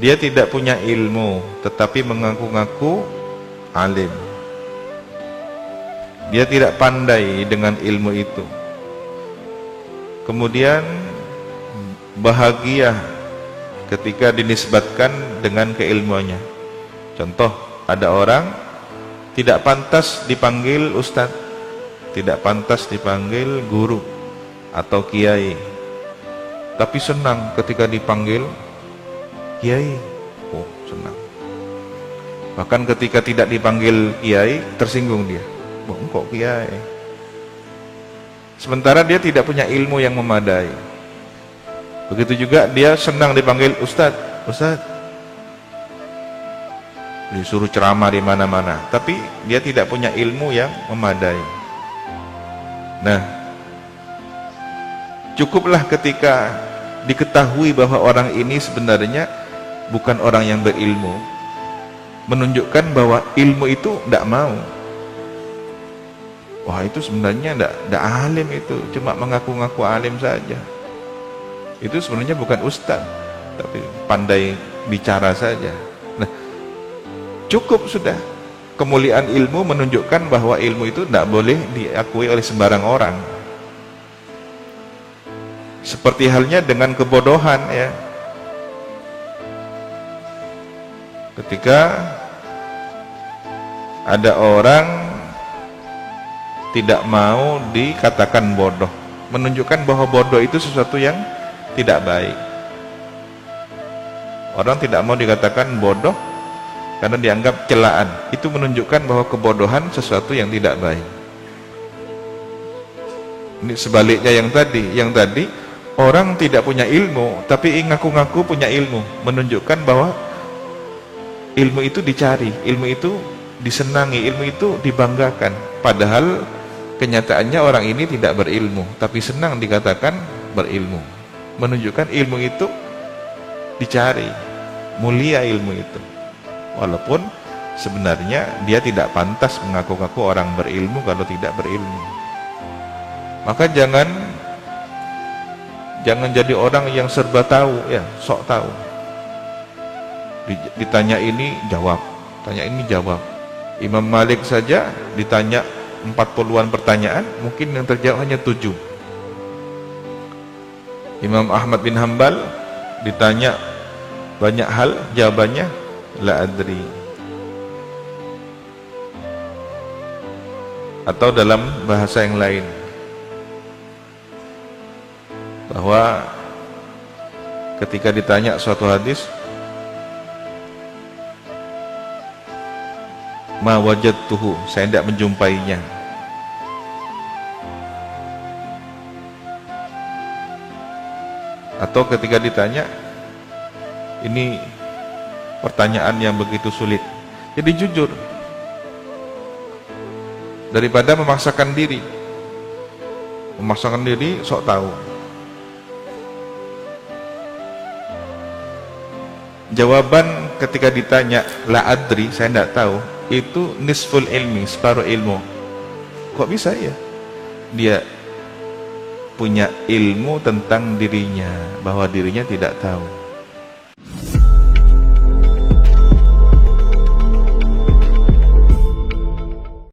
Dia tidak punya ilmu, tetapi mengaku-ngaku alim. Dia tidak pandai dengan ilmu itu. Kemudian bahagia ketika dinisbatkan dengan keilmuannya. Contoh, ada orang tidak pantas dipanggil ustadz, tidak pantas dipanggil guru atau kiai, tapi senang ketika dipanggil kiai. Oh, senang. Bahkan ketika tidak dipanggil kiai, tersinggung dia. Oh, kok kiai? Sementara dia tidak punya ilmu yang memadai. Begitu juga dia senang dipanggil ustadz, ustadz. Disuruh ceramah di mana-mana, tapi dia tidak punya ilmu yang memadai. Nah, cukuplah ketika diketahui bahwa orang ini sebenarnya bukan orang yang berilmu, menunjukkan bahwa ilmu itu tidak mau. Wah, itu sebenarnya tidak alim, itu cuma mengaku-ngaku alim saja. Itu sebenarnya bukan ustadz, tapi pandai bicara saja. Nah, cukup sudah. Kemuliaan ilmu menunjukkan bahwa ilmu itu tidak boleh diakui oleh sembarang orang. Seperti halnya dengan kebodohan, ya. Ketika ada orang tidak mau dikatakan bodoh, menunjukkan bahwa bodoh itu sesuatu yang tidak baik. Orang tidak mau dikatakan bodoh karena dianggap celaan. Itu menunjukkan bahwa kebodohan sesuatu yang tidak baik. Ini sebaliknya yang tadi orang tidak punya ilmu tapi ngaku-ngaku punya ilmu, menunjukkan bahwa ilmu itu dicari, ilmu itu disenangi, ilmu itu dibanggakan. Padahal kenyataannya orang ini tidak berilmu tapi senang dikatakan berilmu, menunjukkan ilmu itu dicari, mulia ilmu itu. Walaupun sebenarnya dia tidak pantas mengaku-ngaku orang berilmu kalau tidak berilmu. Maka jangan jadi orang yang serba tahu, ya, sok tahu. Ditanya ini jawab, tanya ini jawab. Imam Malik saja ditanya 40-an pertanyaan, mungkin yang terjawab hanya 7. Imam Ahmad bin Hanbal ditanya banyak hal, jawabannya la adri. Atau dalam bahasa yang lain, bahwa ketika ditanya suatu hadis, ma wajadtuhu, saya tidak menjumpainya. Atau ketika ditanya, ini pertanyaan yang begitu sulit, jadi jujur daripada memaksakan diri sok tahu. Jawaban ketika ditanya la adri, saya tidak tahu, itu nisful ilmi, separuh ilmu. Kok bisa ya? Dia punya ilmu tentang dirinya, bahwa dirinya tidak tahu.